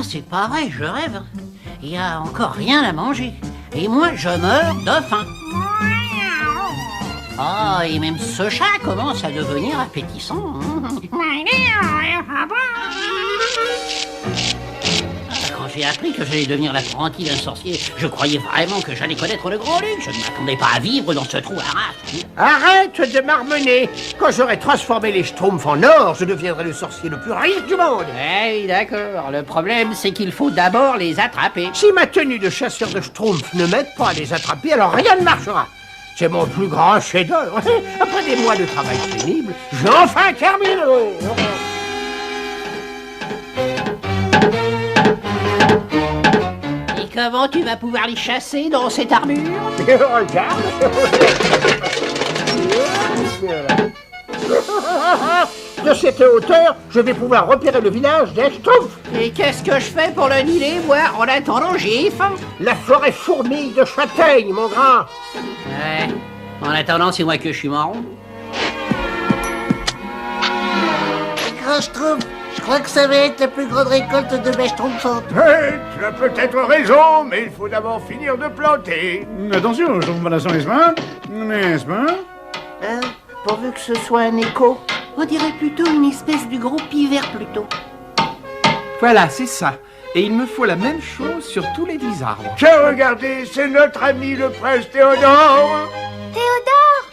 c'est pareil, je rêve. Il n'y a encore rien à manger. Et moi, je meurs de faim. Ah, et même ce chat commence à devenir appétissant. Quand j'ai appris que j'allais devenir l'apprenti d'un sorcier, je croyais vraiment que j'allais connaître le grand luxe. Je ne m'attendais pas à vivre dans ce trou à rats. Arrête de marmonner. Quand j'aurai transformé les Schtroumpfs en or, je deviendrai le sorcier le plus riche du monde. Oui, d'accord. Le problème, c'est qu'il faut d'abord les attraper. Si ma tenue de chasseur de Schtroumpfs ne m'aide pas à les attraper, alors rien ne marchera. C'est mon plus grand chef-d'œuvre. Après des mois de travail pénible, j'ai enfin terminé. Et comment tu vas pouvoir les chasser dans cette armure? Regarde. De cette hauteur, je vais pouvoir repérer le village des Schtroumpfs. Et qu'est-ce que je fais pour le nier, moi? En attendant, j'ai faim. La forêt fourmille de châtaignes, mon grand. Ouais. En attendant, c'est moi que je suis marron. Grand Schtroumpf, je crois que ça va être la plus grande récolte de mèches trompfantes. Tu as peut-être raison, mais il faut d'abord finir de planter. Attention, je tombe dans n'est-ce pas? N'est-ce pas? Hein? Pourvu que ce soit un écho. On dirait plutôt une espèce de gros pivert plutôt. Voilà, c'est ça. Et il me faut la même chose sur tous les 10 arbres. Tiens, regardez, c'est notre ami le prince Théodore. Théodore!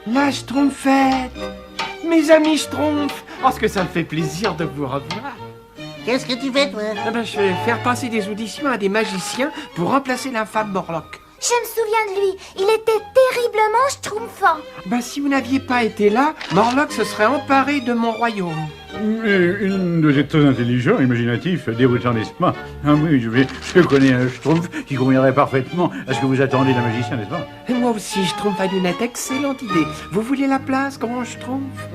La Schtroumpfette! Mes amis Schtroumpfs! Oh, ce que ça me fait plaisir de vous revoir. Qu'est-ce que tu fais, toi? Ah ben, je vais faire passer des auditions à des magiciens pour remplacer l'infâme Morlock. Je me souviens de lui. Il était terriblement schtroumpfant. Ben, si vous n'aviez pas été là, Morlock se serait emparé de mon royaume. Vous êtes très intelligent, imaginatif, déroutant, n'est-ce pas? Ah oui, je connais un Schtroumpf qui conviendrait parfaitement à ce que vous attendez d'un magicien, n'est-ce pas? Et moi aussi, Schtroumpf a une excellente idée. Vous voulez la place, grand Schtroumpf?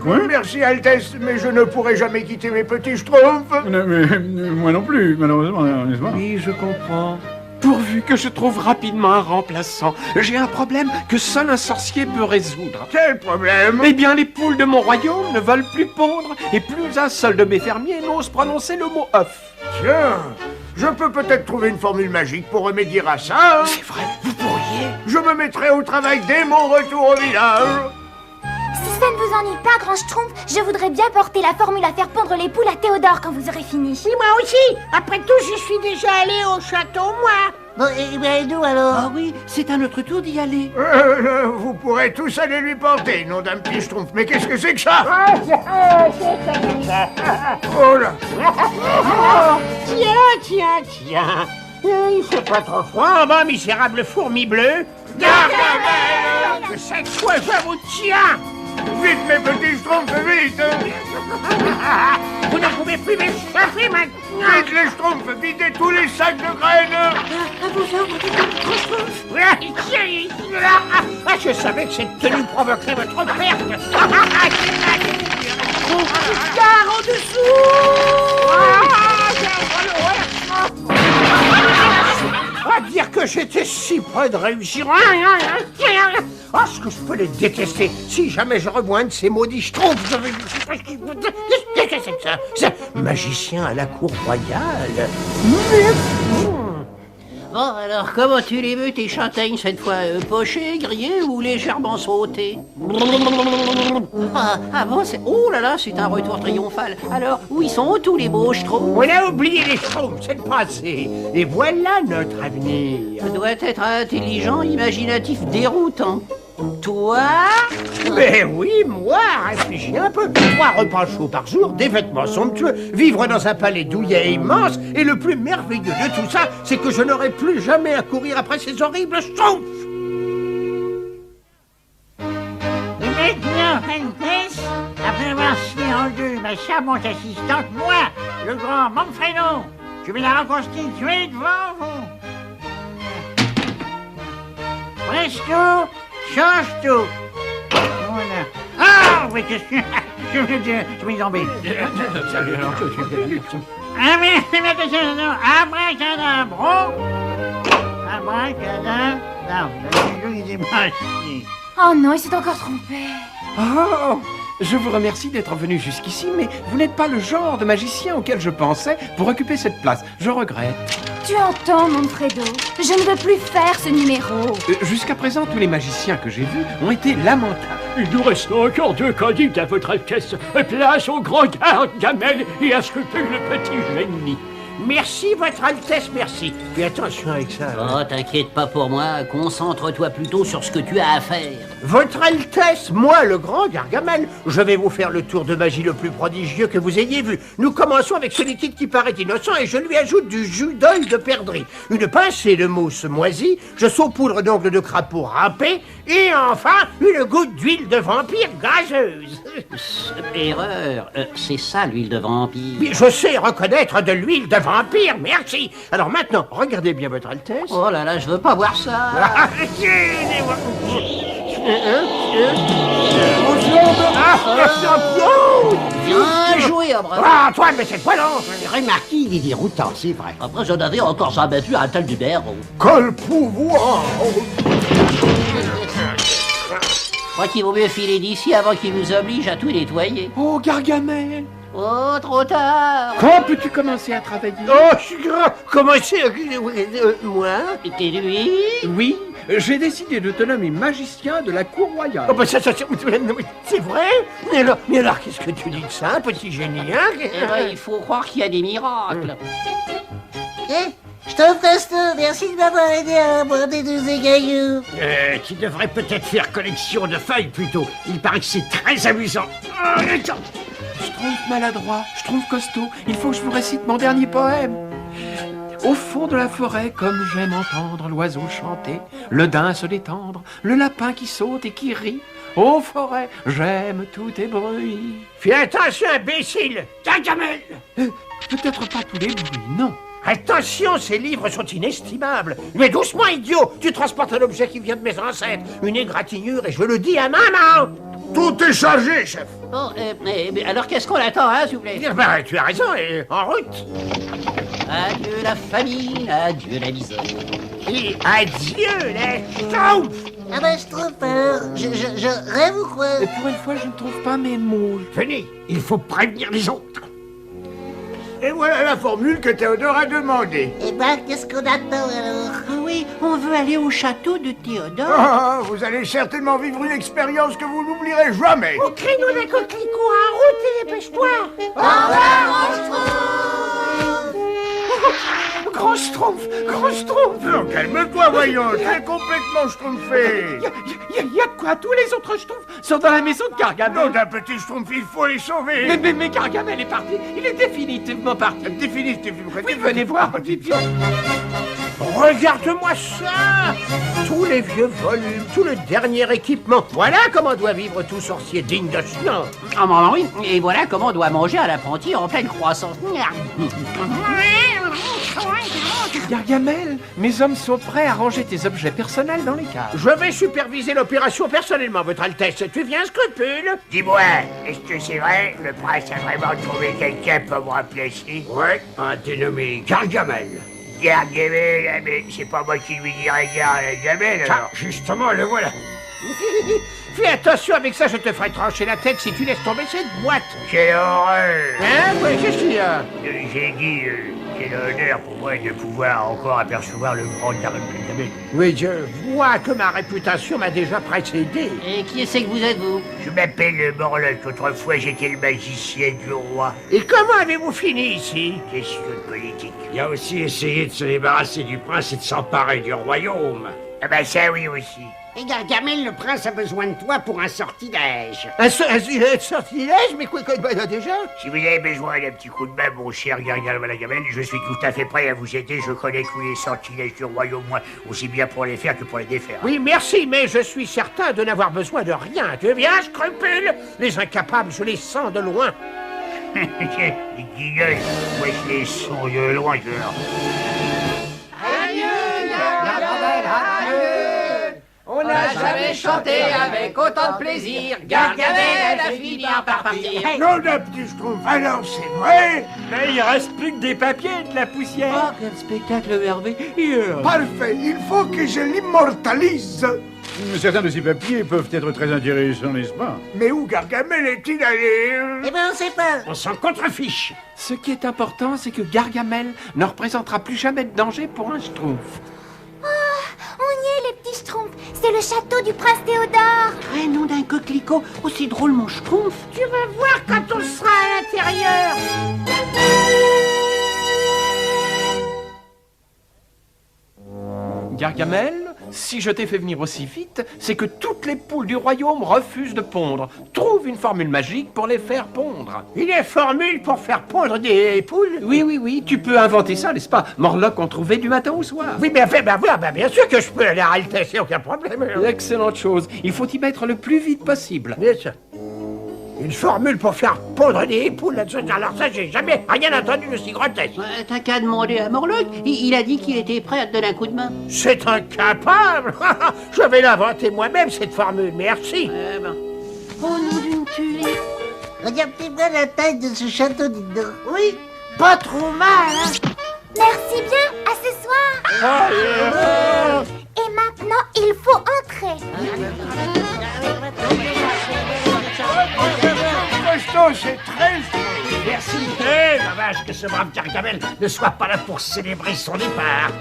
Quoi? Merci, Altesse, mais je ne pourrai jamais quitter mes petits Schtroumpfs. Moi non plus, malheureusement, n'est-ce pas? Oui, je comprends. Pourvu que je trouve rapidement un remplaçant. J'ai un problème que seul un sorcier peut résoudre. Quel problème? Eh bien, les poules de mon royaume ne veulent plus pondre et plus un seul de mes fermiers n'ose prononcer le mot œuf. Tiens, je peux peut-être trouver une formule magique pour remédier à ça. C'est vrai, vous pourriez. Je me mettrai au travail dès mon retour au village. Si ça ne vous ennuie pas, grand Schtroumpf, je voudrais bien porter la formule à faire pondre les poules à Théodore quand vous aurez fini. Moi aussi. Après tout, j'y suis déjà allé au château, moi. Bon, et bien, et nous alors? Ah oui, c'est à notre tour d'y aller. Vous pourrez tous aller lui porter, nom d'un petit Schtroumpf. Mais qu'est-ce que c'est que ça? Oh là. Tiens. Il fait pas trop froid en bas, misérable fourmi bleue. Gargamel! Que cette fois, je vous tiens! Vite, mes petits Schtroumpfs, vite! Vous ne pouvez plus m'échapper maintenant! Vite, les Schtroumpfs, videz tous les sacs de graines! Je savais que cette tenue provoquerait votre perte! Gare en dessous! À dire que j'étais si près de réussir. Oh, ce que je peux les détester. Si jamais je revois un de ces maudits Schtroumpfs, je vais... Qu'est-ce que c'est que ça? C'est magicien à la cour royale. Bon, alors, comment tu les veux, tes châtaignes, cette fois? Pochées, grillées ou légèrement sautées? Ah bon, c'est... Oh là là, c'est un retour triomphal. Alors, où ils sont tous les beaux Schtroumpfs? On a oublié les Schtroumpfs, c'est le passé. Et voilà notre avenir. Ça doit être intelligent, imaginatif, déroutant. Toi? Mais oui, moi, réfléchis un peu. 3 repas chauds par jour, des vêtements somptueux, vivre dans un palais douillet immense, et le plus merveilleux de tout ça, c'est que je n'aurai plus jamais à courir après ces horribles Schtroumpfs. Et maintenant, Altesse, après avoir signé en deux ma charmante assistante, moi, le grand Manfredo, je vais la reconstituer devant vous. Presto, change tout. Voilà. Ah, oui, je vais tomber. Ah, mais attention, non, abracadabra. Abracadabra. Non, il est pas ici. Oh non, il s'est encore trompé. Oh, Je vous remercie d'être venu jusqu'ici, mais vous n'êtes pas le genre de magicien auquel je pensais pour occuper cette place. Je regrette. Tu entends, Manfredo? Je ne veux plus faire ce numéro. Jusqu'à présent, tous les magiciens que j'ai vus ont été lamentables. Il nous reste encore 2 candidats à votre Altesse. Place au grand Gargamel et à Scrupule, le petit génie. Merci, votre Altesse, merci. Fais attention avec ça. Oh, t'inquiète pas pour moi, concentre-toi plutôt sur ce que tu as à faire. Votre Altesse, moi, le grand Gargamel, je vais vous faire le tour de magie le plus prodigieux que vous ayez vu. Nous commençons avec ce liquide qui paraît innocent et je lui ajoute du jus d'œil de perdrix, une pincée de mousse moisie, je saupoudre d'ongles de crapaud râpé et enfin une goutte d'huile de vampire gazeuse. Erreur, c'est ça l'huile de vampire. Mais je sais reconnaître de l'huile de vampire, merci. Alors maintenant, regardez bien votre Altesse. Oh là là, je veux pas voir ça. Bien joué, Abraham. Ah, toi, mais c'est pas long. Remarquez, il est déroutant, c'est vrai. Après, je n'avais encore jamais vu un tel numéro. Quel pouvoir! Je crois qu'il vaut mieux filer d'ici avant qu'il nous oblige à tout nettoyer. Oh, Gargamel! Oh, trop tard. Quand peux-tu commencer à travailler? Oh, je suis grand. Comment c'est moi? Et lui? Oui, j'ai décidé de te nommer magicien de la cour royale. Oh, bah c'est vrai? Mais alors, qu'est-ce que tu dis de ça, petit génie, hein? Eh ben, il faut croire qu'il y a des miracles. Je t'offre Costo, merci de m'avoir aidé à aborder 2 égailloux. Tu devrais peut-être faire collection de feuilles, plutôt. Il paraît que c'est très amusant. Schtroumpf maladroit, Schtroumpf costaud, il faut que je vous récite mon dernier poème. Au fond de la forêt, comme j'aime entendre l'oiseau chanter, le daim se détendre, le lapin qui saute et qui rit. Ô forêt, j'aime tous tes bruits. Fais attention, imbécile! Gargamel! Peut-être pas tous les bruits, non. Attention, ces livres sont inestimables. Mais doucement, idiot! Tu transportes un objet qui vient de mes ancêtres. Une égratignure, et je le dis à maman! Tout est chargé, chef! Oh, mais alors qu'est-ce qu'on attend, hein, s'il vous plaît? Ben, tu as raison, et en route! Adieu la famine, adieu la misère. Et adieu, les Schtroumpfs! Ah ben, je trouve peur. Je rêve ou quoi? Et pour une fois, je ne trouve pas mes mots. Venez, il faut prévenir les autres. Et voilà la formule que Théodore a demandée. Eh ben, qu'est-ce qu'on attend alors? Ah oui, on veut aller au château de Théodore. Ah, vous allez certainement vivre une expérience que vous n'oublierez jamais. Oh, crée-nous des coquelicots, en route et dépêche-toi. Grand Schtroumpf, grand Schtroumpf. Non, calme-toi, voyons, tu es complètement schtroumpfé. Il y a de quoi? Tous les autres Schtroumpfs sont dans la maison de Non, Gargamel. d'un petit schtroumpf, il faut les sauver. Mais Gargamel est parti. Il est définitivement parti. Définitivement. Oui, venez voir. Regarde-moi ça! Tous les vieux volumes, tout le dernier équipement. Voilà comment doit vivre tout sorcier digne de ce nom. Ah, maman, oui, et voilà comment on doit manger un apprenti en pleine croissance. Gargamel, mes hommes sont prêts à ranger tes objets personnels dans les caves. Je vais superviser l'opération personnellement, votre Altesse. Tu viens, Scrupule? Dis-moi, est-ce que c'est vrai? Le prince a vraiment trouvé quelqu'un pour me remplacer? Ouais, un dénommé Gargamel. Gargamel, mais c'est pas moi qui lui dirai Gargamel Ah, alors. justement, le voilà. Fais attention avec ça, je te ferai trancher la tête si tu laisses tomber cette boîte. Quelle horreur! Hein? Ouais, qu'est-ce qu'il y a? J'ai dit, quel honneur pour moi de pouvoir encore apercevoir le grand Gargamel. Oui, je vois que ma réputation m'a déjà précédé. Et qui est-ce que vous êtes, vous? Je m'appelle Morlock, autrefois j'étais le magicien du roi. Et comment avez-vous fini ici? Question de politique. Il a aussi essayé de se débarrasser du prince et de s'emparer du royaume. Ah bah ça oui aussi. Et Gargamel, le prince a besoin de toi pour un sortilège. Un sortilège? Mais quoi, déjà? Si vous avez besoin d'un petit coup de main, mon cher Gargamel, je suis tout à fait prêt à vous aider. Je connais tous les sortilèges du royaume, moi, aussi bien pour les faire que pour les défaire. Oui, merci, mais je suis certain de n'avoir besoin de rien. Tu viens, Scrupule? Les incapables, je les sens de loin. Les guignols, moi je les sens de loin, On n'a jamais chanté avec autant de plaisir. Gargamel a fini par partir. Non, d'un petit Schtroumpf, alors c'est vrai? Mais il reste plus que des papiers et de la poussière. Oh, quel spectacle merveilleux. Parfait, il faut que je l'immortalise. Certains de ces papiers peuvent être très intéressants, n'est-ce pas? Mais où Gargamel est-il allé? Eh ben, on sait pas. On s'en contrefiche. Ce qui est important, c'est que Gargamel ne représentera plus jamais de danger pour un Schtroumpf. On y est, les petits Schtroumpfs. C'est le château du prince Théodore. Prénom d'un coquelicot, aussi drôle mon schtroumpf. Tu vas voir quand on sera à l'intérieur. Gargamel, si je t'ai fait venir aussi vite, c'est que toutes les poules du royaume refusent de pondre. Trouve une formule magique pour les faire pondre. Il est formule pour faire pondre des poules? Oui, tu peux inventer ça, n'est-ce pas? Morlock en trouvait du matin au soir. Oui, mais enfin, bien sûr que je peux aller à Altesse, y a aucun problème. Excellente chose. Il faut y mettre le plus vite possible. Bien sûr. Une formule pour faire pondre des poules là-dessus. Alors ça, j'ai jamais rien entendu de si grotesque. T'as qu'à demander à Morlock. Il a dit qu'il était prêt à te donner un coup de main. C'est incapable. Je vais l'inventer moi-même, cette formule. Merci. Oh nom d'une tulipe. Regardez-moi la taille de ce château, dites donc. Oui, pas trop mal, hein. Merci bien, à ce soir. Et maintenant, il faut entrer. Costaud, c'est très gentil. Merci. Eh, ma vache, que ce brave Gargamel ne soit pas là pour célébrer son départ.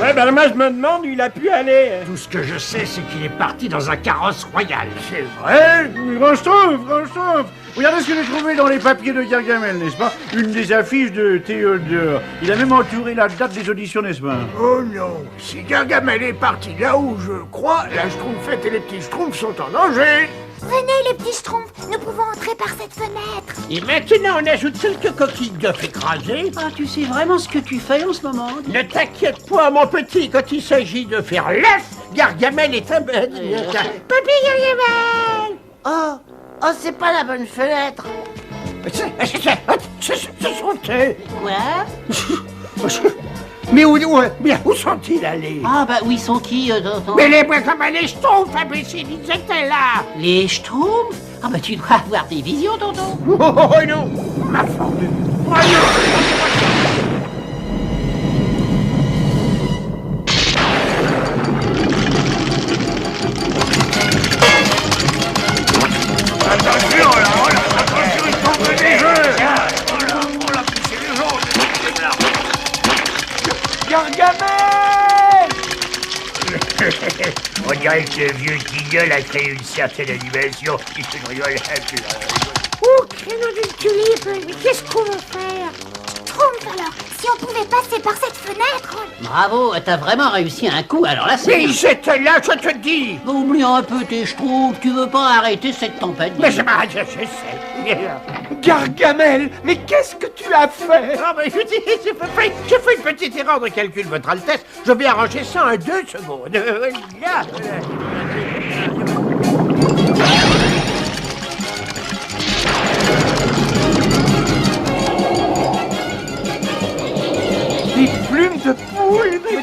Ouais, ben moi je me demande où il a pu aller. Tout ce que je sais, c'est qu'il est parti dans un carrosse royal. C'est vrai? Grand Schtroumpf. Regardez ce que j'ai trouvé dans les papiers de Gargamel, n'est-ce pas? Une des affiches de Théodore. Il a même entouré la date des auditions, n'est-ce pas? Oh non, si Gargamel est parti là où je crois, la Schtroumpfette et les petits Schtroumpfs sont en danger. Venez, les petits Schtroumpfs. Nous pouvons entrer par cette fenêtre. Et maintenant, on ajoute quelques coquilles d'œufs écrasées. Ah, tu sais vraiment ce que tu fais en ce moment? Ne t'inquiète pas, mon petit, quand il s'agit de faire l'œuf, Gargamel est un bête. Papy Gargamel! Oh, c'est pas la bonne fenêtre. Ce sont-eux. Quoi? Mais où sont-ils allés? Ah bah où ils sont qui, tonton? Mais les bois comme les Schtroumpfs, imbécile, ils étaient là. Les Schtroumpfs? Ah bah tu dois avoir des visions, tonton. Oh non, ma formule. Oh non. Attention là, attention, ils tombent des jeux. On l'a poussé les autres. Gargamel! On dirait que le vieux guignol a créé une certaine animation. Il se rigole. Oh, créneau d'une tulipe. Mais qu'est-ce qu'on va faire? Schtroumpf, alors. Si on pouvait passer par cette fenêtre. Bravo, t'as vraiment réussi un coup, alors là c'est... Mais ils étaient là, je te dis. Oublie un peu tes Schtroumpfs, tu veux pas arrêter cette tempête? Mais je sais. Gargamel, mais qu'est-ce que tu as fait? Ah, mais je dis, j'ai fait une petite erreur de calcul, votre Altesse. Je vais arranger ça en 2 secondes. Là. Des plumes de poule, mais...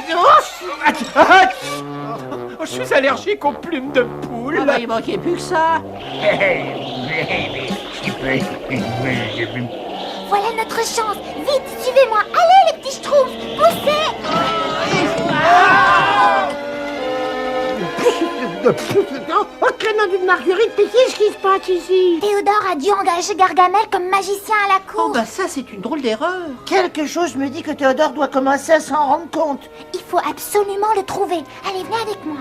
Oh, je suis allergique aux plumes de poule. Ah bah il manquait plus que ça. Voilà notre chance. Vite, suivez-moi. Allez, les petits Schtroumpfs. Poussez. Oh, créneau d'une marguerite, mais qu'est-ce qui se passe ici? Théodore a dû engager Gargamel comme magicien à la cour. Oh bah ça c'est une drôle d'erreur. Quelque chose me dit que Théodore doit commencer à s'en rendre compte. Il faut absolument le trouver. Allez, venez avec moi.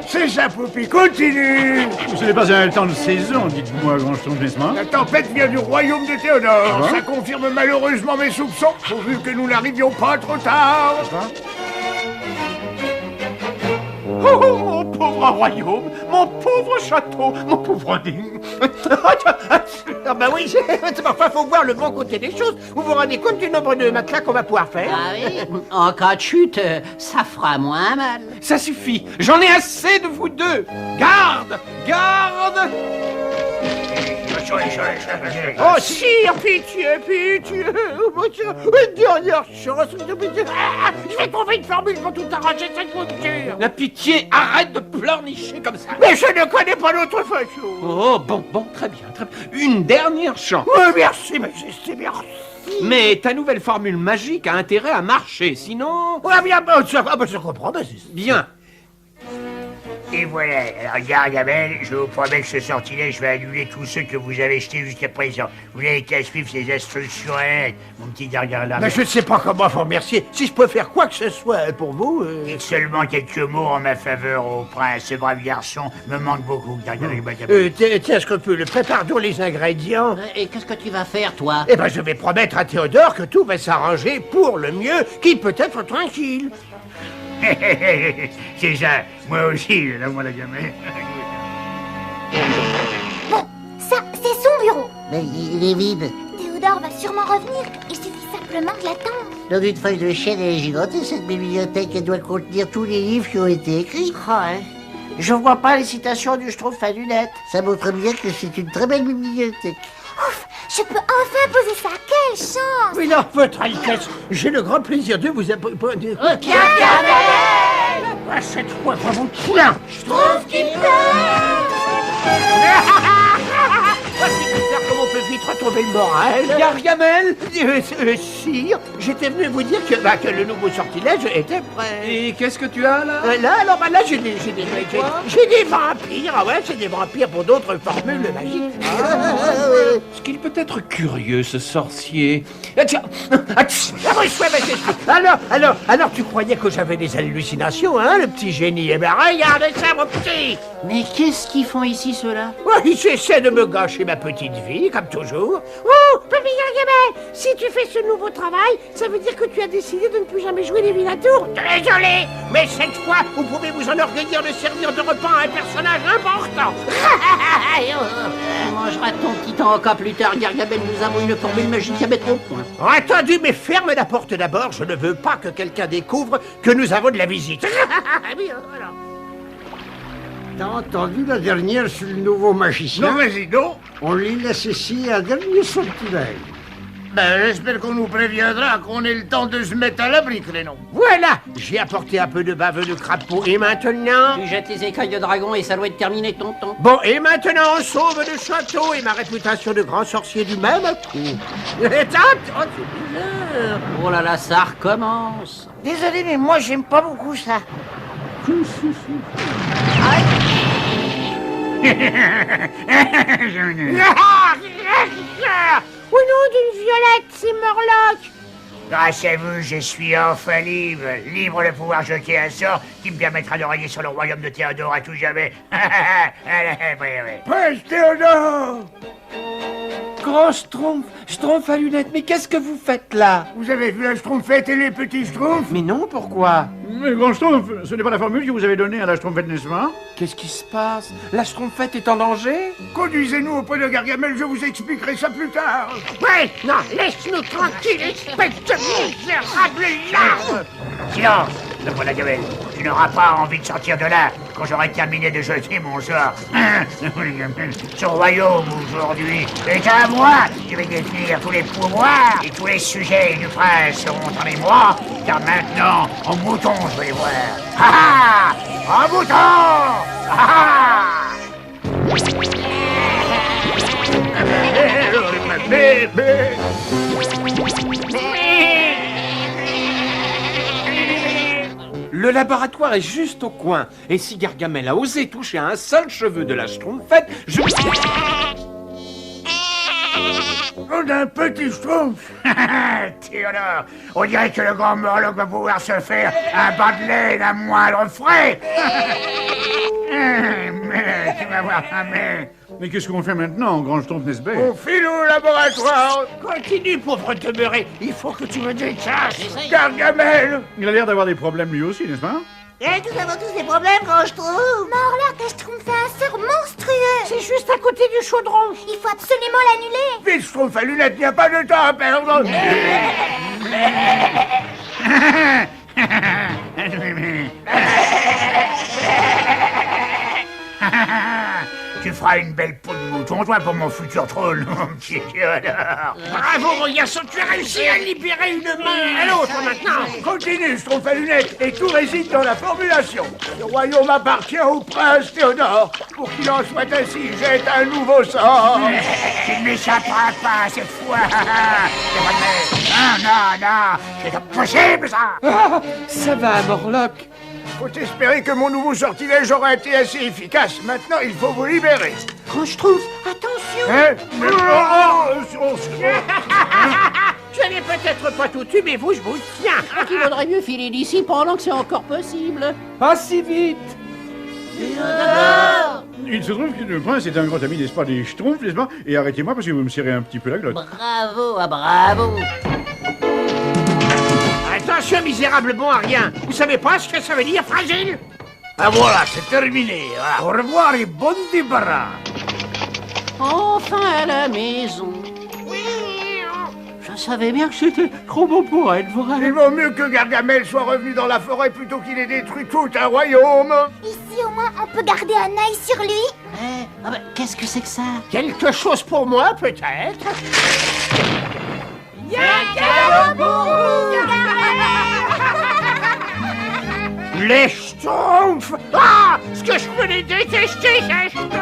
C'est ça, Poupie, continue. Ce n'est pas un temps de saison, dites-moi, Grand Schtroumpf, n'est-ce pas? La tempête vient du royaume de Théodore. Ah. Ça confirme malheureusement mes soupçons, pourvu que nous n'arrivions pas trop tard. Oh, mon pauvre royaume, mon pauvre château, mon pauvre digne. Ah bah oui, parfois faut voir le bon côté des choses. Vous vous rendez compte du nombre de matelas qu'on va pouvoir faire? Ah oui, en cas de chute, ça fera moins mal. Ça suffit, j'en ai assez de vous deux. Garde, garde. Oh, sire, pitié. Oh, mon Dieu, une dernière chance. Ah, je vais trouver une formule pour tout arranger cette voiture. La pitié, arrête de pleurnicher comme ça. Mais je ne connais pas d'autre façon. Oh, bon, très bien. Une dernière chance. Merci, Majesté, merci. Mais ta nouvelle formule magique a intérêt à marcher, sinon... Ah bien, je comprends, c'est... Bien. Et voilà, alors Gargamel, je vous promets que ce sortilège va annuler tous ceux que vous avez jetés jusqu'à présent. Vous n'avez qu'à suivre ces instructions à la lettre, mon petit Gargamel. Mais je ne sais pas comment vous remercier. Si je peux faire quoi que ce soit pour vous... Et seulement quelques mots en ma faveur au prince. Ce brave garçon me manque beaucoup, Gargamel. Tiens, scrupule, prépare donc les ingrédients. Et qu'est-ce que tu vas faire, toi? Eh ben, je vais promettre à Théodore que tout va s'arranger pour le mieux, qu'il peut être tranquille. C'est ça, moi aussi, là, moi, la gamelle. Bon, ça, c'est son bureau. Mais il est vide. Théodore va sûrement revenir. Il suffit simplement de l'attendre. Donc une feuille de chêne, elle est gigantesque, cette bibliothèque. Elle doit contenir tous les livres qui ont été écrits. Ouais. Je vois pas les citations du Schtroumpf à lunettes. Ça montre bien que c'est une très belle bibliothèque. Ouf, je peux enfin poser ça. Quelle chance! Oui, non, votre Altesse, j'ai le grand plaisir de vous apporter... Ah, cette fois, vraiment, poulain! Je trouve qu'il pleure! C'est bizarre comment on peut vite retrouver le moral. Gargamel! Sire, j'étais venu vous dire que le nouveau sortilège était prêt. Et qu'est-ce que tu as, là? Là, j'ai des vampires. Ah ouais, c'est des vampires pour d'autres formules magiques. Ce qu'il peut être curieux, ce sorcier. Tiens, alors, tu croyais que j'avais des hallucinations, hein, le petit génie? Eh bien, regardez ça, mon petit. Mais qu'est-ce qu'ils font ici, ceux-là? Ouais, j'essaie de me gâcher ma petite vie, comme toujours. Oh, Papy Gargamel, si tu fais ce nouveau travail, ça veut dire que tu as décidé de ne plus jamais jouer les vilains tours. Désolé, mais cette fois, vous pouvez vous enorgueillir de servir de repas à un personnage important. Tu mangeras ton petit temps encore plus tard, Gargamel. Nous avons une formule magique à mettre au point. Entendu, mais ferme la porte d'abord. Je ne veux pas que quelqu'un découvre que nous avons de la visite. Oui, voilà. T'as entendu la dernière sur le nouveau magicien? Non, vas-y, non. On lui laisse ici un dernier sortilège. Ben, j'espère qu'on nous préviendra qu'on ait le temps de se mettre à l'abri, Crénon. Voilà, j'ai apporté un peu de bave de crapaud. Et maintenant... Tu jettes les écailles de dragon et ça doit être terminé, tonton. Bon, et maintenant, on sauve le château et ma réputation de grand sorcier du même coup. Attends, c'est bizarre. Oh là là, ça recommence. Désolé, mais moi, j'aime pas beaucoup ça. Au nom d'une violette, c'est Morlock. Grâce à vous, je suis enfin libre. Libre de pouvoir jeter un sort qui me permettra de régner sur le royaume de Théodore à tout jamais. Prince Théodore! Grand Schtroumpf à lunettes, mais qu'est-ce que vous faites là? Vous avez vu la Schtroumpfette et les petits Schtroumpfs? Mais non, pourquoi? Mais grand Schtroumpf, ce n'est pas la formule que vous avez donnée à la Schtroumpfette, n'est-ce pas? Qu'est-ce qui se passe? La Schtroumpfette est en danger? Conduisez-nous auprès de Gargamel, je vous expliquerai ça plus tard. Ouais, non, laisse-nous tranquille, espèce de misérable larve! Silence, le voilà Gavel. Tu n'auras pas envie de sortir de là quand j'aurai terminé de jeter mon sort. Ce royaume aujourd'hui est à moi. Je vais définir tous les pouvoirs et tous les sujets du prince seront en émoi, car maintenant, en mouton, je vais les voir. Ha ha! En mouton! Ha ha! Le laboratoire est juste au coin. Et si Gargamel a osé toucher à un seul cheveu de la Schtroumpfette, je... On a un petit Schtroumpf. Théodore, on dirait que le grand Morlock va pouvoir se faire un bas de laine à moindre frais. Mais, tu vas voir, mais... Mais qu'est-ce qu'on fait maintenant, grand Schtroumpf, n'est-ce pas? On file au laboratoire. Continue, pauvre demeuré. Il faut que tu me détaches. Gargamel. Il a l'air d'avoir des problèmes lui aussi, n'est-ce pas? Et nous avons tous des problèmes quand je trouve. Morlock a Schtroumpf fait un sort monstrueux. C'est juste à côté du chaudron. Il faut absolument l'annuler. Vite, Schtroumpf à lunettes, il n'y a pas de temps à perdre. Tu feras une belle peau de mouton. bouton-toi pour mon futur trône, mon petit Théodore. Bravo, mon garçon, tu as réussi à libérer une main à l'autre maintenant. Continue, Schtroumpf à lunettes, et tout réside dans la formulation. Le royaume appartient au prince Théodore. Pour qu'il en soit ainsi, jette un nouveau sort. Tu ne m'échapperas pas cette fois. C'est pas de non, c'est impossible ça. Ah, ça va, Morlock. Faut espérer que mon nouveau sortilège aura été assez efficace. Maintenant, il faut vous libérer. Grand Schtroumpf, attention. Hein? Tu allais peut-être pas tout tuer, mais vous, je vous tiens. Il vaudrait mieux filer d'ici pendant que c'est encore possible. Pas si vite. Il se trouve que le prince est un grand ami, n'est-ce pas, des Schtroumpfs, n'est-ce pas? Et arrêtez-moi parce que vous me serrez un petit peu la glotte. Bravo, ah bravo. Attention, misérable bon à rien. Vous savez pas ce que ça veut dire, fragile? Ah voilà, c'est terminé. Au revoir et bon débarras. Enfin à la maison. Je savais bien que c'était trop beau pour être vrai. Il vaut mieux que Gargamel soit revenu dans la forêt plutôt qu'il ait détruit tout un royaume. Ici, au moins, on peut garder un œil sur lui. Ah ben, qu'est-ce que c'est que ça? Quelque chose pour moi, peut-être? Les Schtroumpfs! Ah! Ce que je peux les détester, ces Schtroumpfs!